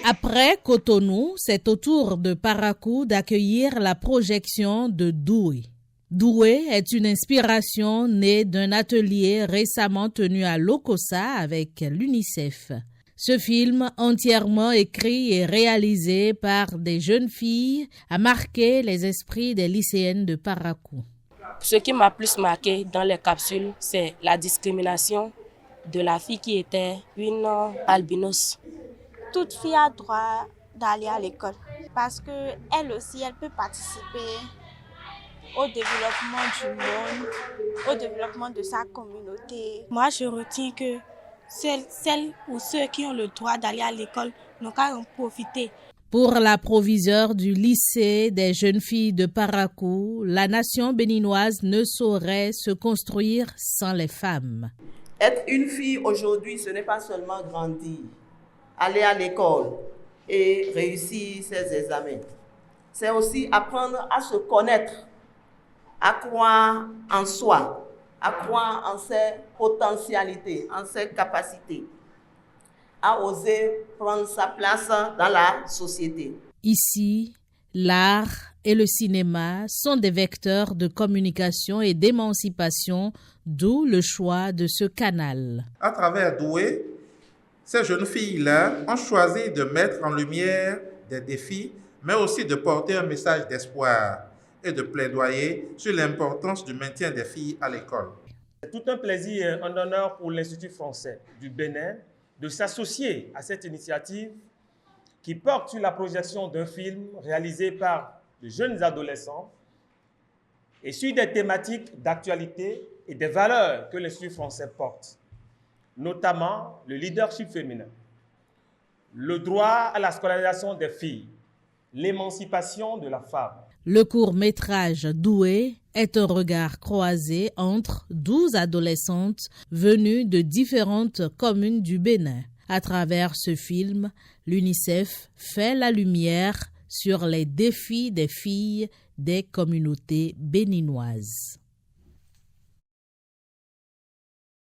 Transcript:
Après Cotonou, c'est au tour de Parakou d'accueillir la projection de Doué. Doué est une inspiration née d'un atelier récemment tenu à Lokossa avec l'UNICEF. Ce film, entièrement écrit et réalisé par des jeunes filles, a marqué les esprits des lycéennes de Parakou. Ce qui m'a plus marqué dans les capsules, c'est la discrimination de la fille qui était une albinos. Toute fille a droit d'aller à l'école parce qu'elle aussi, elle peut participer au développement du monde, au développement de sa communauté. Moi, je retiens que celles ou ceux qui ont le droit d'aller à l'école n'ont qu'à en profiter. Pour la proviseure du lycée des jeunes filles de Parakou, la nation béninoise ne saurait se construire sans les femmes. Être une fille aujourd'hui, ce n'est pas seulement grandir, aller à l'école et réussir ses examens. C'est aussi apprendre à se connaître, à croire en soi, à croire en ses potentialités, en ses capacités, à oser prendre sa place dans la société. Ici, l'art et le cinéma sont des vecteurs de communication et d'émancipation, d'où le choix de ce canal. À travers Doué, ces jeunes filles-là ont choisi de mettre en lumière des défis, mais aussi de porter un message d'espoir et de plaidoyer sur l'importance du maintien des filles à l'école. C'est tout un plaisir, un honneur pour l'Institut français du Bénin de s'associer à cette initiative qui porte sur la projection d'un film réalisé par de jeunes adolescents et sur des thématiques d'actualité et des valeurs que l'Institut français porte, notamment le leadership féminin, le droit à la scolarisation des filles, l'émancipation de la femme. Le court-métrage Doué est un regard croisé entre 12 adolescentes venues de différentes communes du Bénin. À travers ce film, l'UNICEF fait la lumière sur les défis des filles des communautés béninoises.